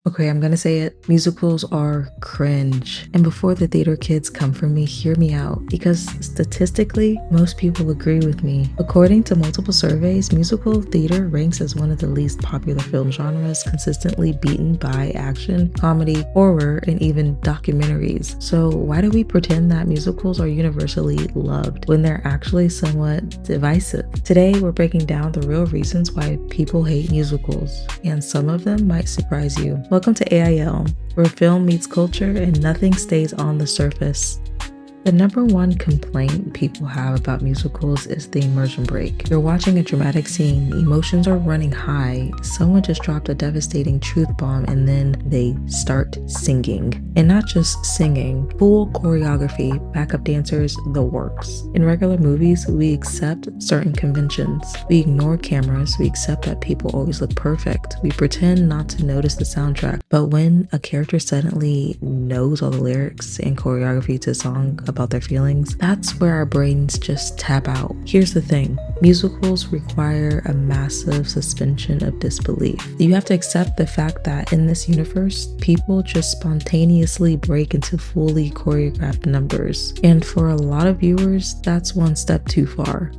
Okay, I'm gonna say it. Musicals are cringe. And before the theater kids come for me, hear me out. Because statistically, most people agree with me. According to multiple surveys, musical theater ranks as one of the least popular film genres, consistently beaten by action, comedy, horror, and even documentaries. So why do we pretend that musicals are universally loved when they're actually somewhat divisive? Today, we're breaking down the real reasons why people hate musicals, and some of them might surprise you. Welcome to AIL, where film meets culture and nothing stays on the surface. The number one complaint people have about musicals is the immersion break. You're watching a dramatic scene, emotions are running high, someone just dropped a devastating truth bomb, and then they start singing. And not just singing, full choreography, backup dancers, the works. In regular movies, we accept certain conventions. We ignore cameras, we accept that people always look perfect. We pretend not to notice the soundtrack. But when a character suddenly knows all the lyrics and choreography to a song about their feelings, that's where our brains just tap out. Here's the thing. Musicals require a massive suspension of disbelief. You have to accept the fact that in this universe, people just spontaneously break into fully choreographed numbers. And for a lot of viewers, that's one step too far.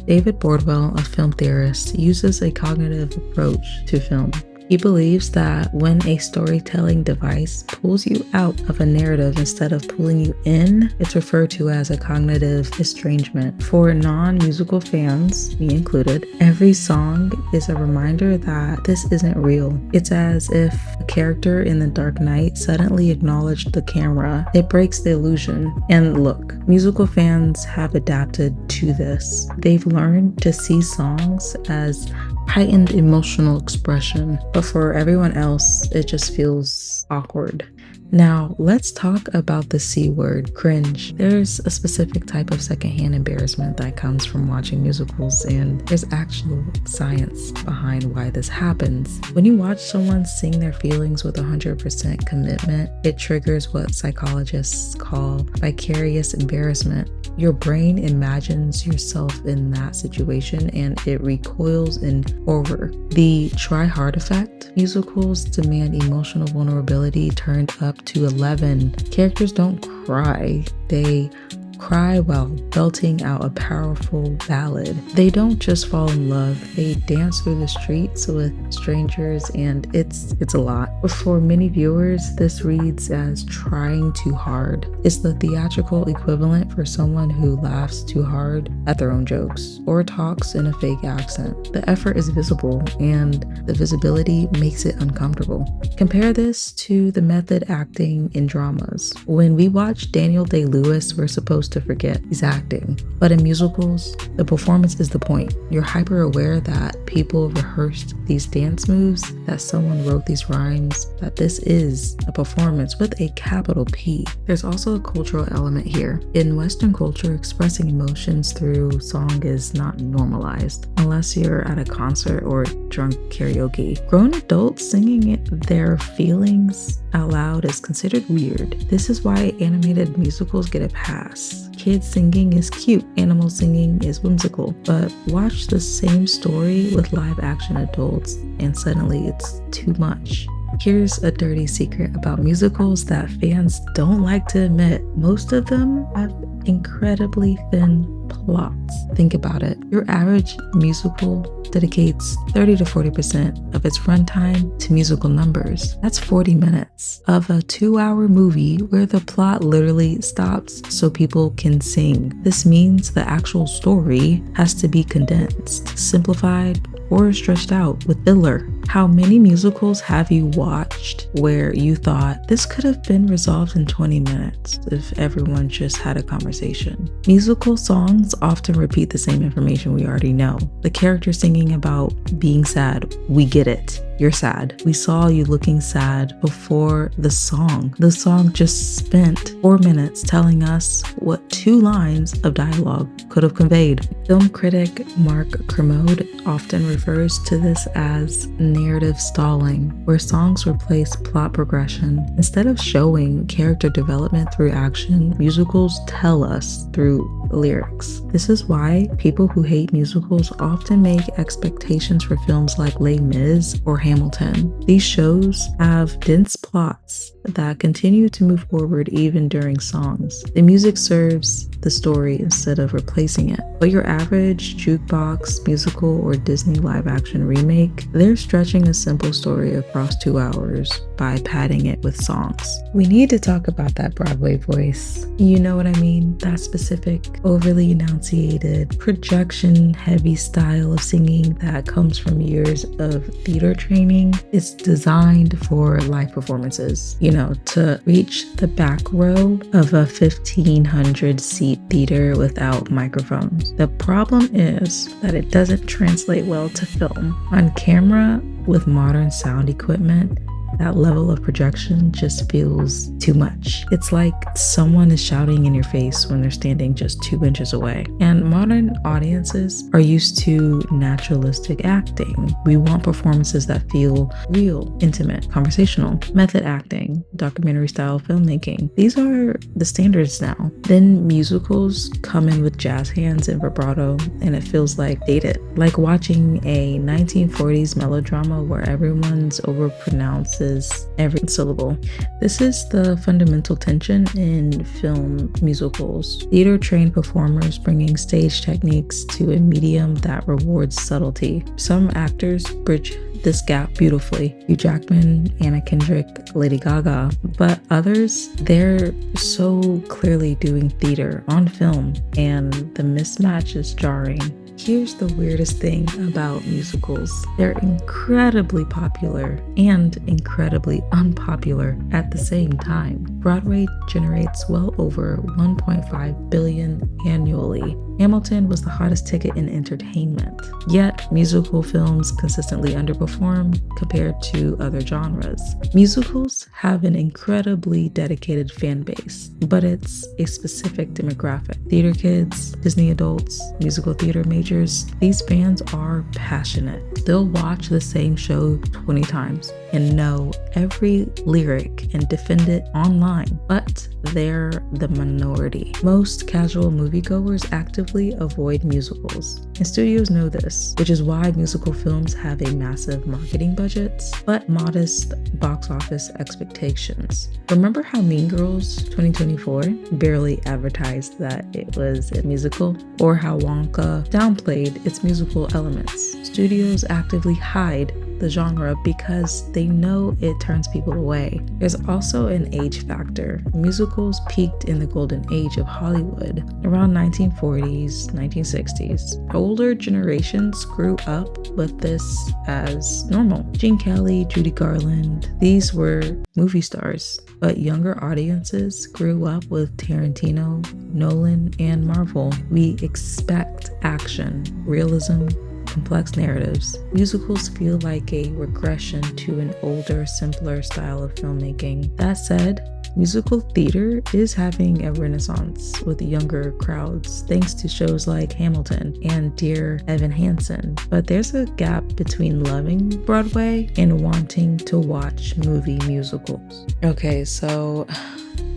David Broadway, a film theorist, uses a cognitive approach to film. He believes that when a storytelling device pulls you out of a narrative instead of pulling you in, it's referred to as a cognitive estrangement. For non-musical fans, me included, every song is a reminder that this isn't real. It's as if a character in The Dark Knight suddenly acknowledged the camera. It breaks the illusion. And look, musical fans have adapted to this. They've learned to see songs as heightened emotional expression, but for everyone else, it just feels awkward. Now, let's talk about the C word, cringe. There's a specific type of secondhand embarrassment that comes from watching musicals, and there's actual science behind why this happens. When you watch someone sing their feelings with 100% commitment, it triggers what psychologists call vicarious embarrassment. Your brain imagines yourself in that situation and it recoils in horror. The try hard effect. Musicals demand emotional vulnerability turned up to 11. Characters don't cry, they cry while belting out a powerful ballad. They don't just fall in love, they dance through the streets with strangers, and it's a lot. But for many viewers, this reads as trying too hard. It's the theatrical equivalent for someone who laughs too hard at their own jokes or talks in a fake accent. The effort is visible, and the visibility makes it uncomfortable. Compare this to the method acting in dramas. When we watch Daniel Day-Lewis, we're supposed to forget he's acting. But in musicals, the performance is the point. You're hyper aware that people rehearsed these dance moves, that someone wrote these rhymes, that this is a performance with a capital P. There's also a cultural element here. In Western culture, expressing emotions through song is not normalized, unless you're at a concert or drunk karaoke. Grown adults singing their feelings out loud is considered weird. This is why animated musicals get a pass. Kids singing is cute, animal singing is whimsical, but watch the same story with live action adults and suddenly it's too much. Here's a dirty secret about musicals that fans don't like to admit. Most of them have incredibly thin plots. Think about it. Your average musical dedicates 30 to 40% of its runtime to musical numbers. That's 40 minutes of a 2-hour movie where the plot literally stops so people can sing. This means the actual story has to be condensed, simplified, or stretched out with filler. How many musicals have you watched where you thought this could have been resolved in 20 minutes if everyone just had a conversation? Musical songs often repeat the same information we already know. The character singing about being sad, we get it. You're sad. We saw you looking sad before the song. The song just spent 4 minutes telling us what 2 lines of dialogue could have conveyed. Film critic Mark Kermode often refers to this as narrative stalling, where songs replace plot progression. Instead of showing character development through action, musicals tell us through lyrics. This is why people who hate musicals often make expectations for films like Les Mis or Hamilton. These shows have dense plots that continue to move forward even during songs. The music serves the story instead of replacing it. But your average jukebox, musical, or Disney live-action remake, they're stretching a simple story across 2 hours by padding it with songs. We need to talk about that Broadway voice. You know what I mean? That specific, overly enunciated, projection-heavy style of singing that comes from years of theater training. It's designed for live performances, to reach the back row of a 1,500-seat theater without microphones. The problem is that it doesn't translate well to film. On camera, with modern sound equipment, that level of projection just feels too much. It's like someone is shouting in your face when they're standing just 2 inches away. And modern audiences are used to naturalistic acting. We want performances that feel real, intimate, conversational. Method acting, documentary style filmmaking. These are the standards now. Then musicals come in with jazz hands and vibrato, and it feels like dated. Like watching a 1940s melodrama where everyone's overpronounces every syllable. This is the fundamental tension in film musicals. Theater-trained performers bringing stage techniques to a medium that rewards subtlety. Some actors bridge this gap beautifully. Hugh Jackman, Anna Kendrick, Lady Gaga. But others, they're so clearly doing theater on film, and the mismatch is jarring. Here's the weirdest thing about musicals. They're incredibly popular and incredibly unpopular at the same time. Broadway generates well over $1.5 billion annually. Hamilton was the hottest ticket in entertainment. Yet, musical films consistently underperform compared to other genres. Musicals have an incredibly dedicated fan base, but it's a specific demographic. Theater kids, Disney adults, musical theater majors, these fans are passionate. They'll watch the same show 20 times and know every lyric and defend it online, but they're the minority. Most casual moviegoers actively avoid musicals, and studios know this, which is why musical films have a massive marketing budgets, but modest box office expectations. Remember how Mean Girls 2024 barely advertised that it was a musical, or how Wonka downplayed its musical elements? Studios actively hide the genre because they know it turns people away. There's also an age factor. Musicals peaked in the golden age of Hollywood around 1940s, 1960s. Older generations grew up with this as normal. Gene Kelly, Judy Garland, these were movie stars. But younger audiences grew up with Tarantino, Nolan, and Marvel. We expect action, realism, complex narratives. Musicals feel like a regression to an older, simpler style of filmmaking. That said, musical theater is having a renaissance with younger crowds thanks to shows like Hamilton and Dear Evan Hansen. But there's a gap between loving Broadway and wanting to watch movie musicals. Okay, so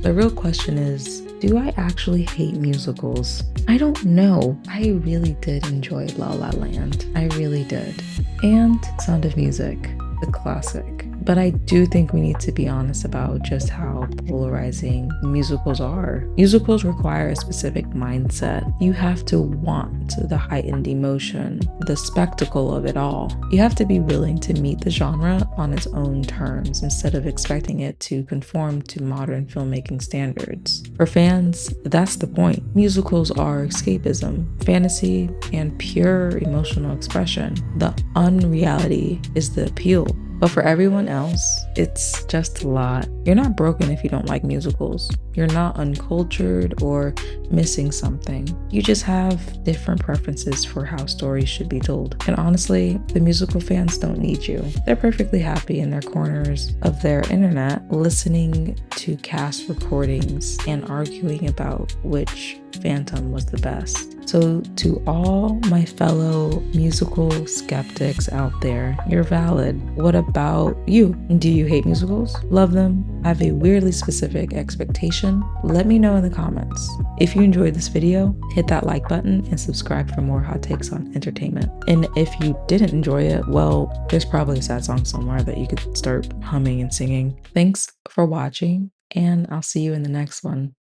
the real question is, do I actually hate musicals? I don't know. I really did enjoy La La Land. I really did. And Sound of Music, the classic. But I do think we need to be honest about just how polarizing musicals are. Musicals require a specific mindset. You have to want the heightened emotion, the spectacle of it all. You have to be willing to meet the genre on its own terms instead of expecting it to conform to modern filmmaking standards. For fans, that's the point. Musicals are escapism, fantasy, and pure emotional expression. The unreality is the appeal. But for everyone else, it's just a lot. You're not broken if you don't like musicals. You're not uncultured or missing something. You just have different preferences for how stories should be told. And honestly, the musical fans don't need you. They're perfectly happy in their corners of their internet, listening to cast recordings and arguing about which Phantom was the best. So to all my fellow musical skeptics out there, you're valid. What about you? Do you hate musicals? Love them? Have a weirdly specific expectation? Let me know in the comments. If you enjoyed this video, hit that like button and subscribe for more hot takes on entertainment. And if you didn't enjoy it, well, there's probably a sad song somewhere that you could start humming and singing. Thanks for watching, and I'll see you in the next one.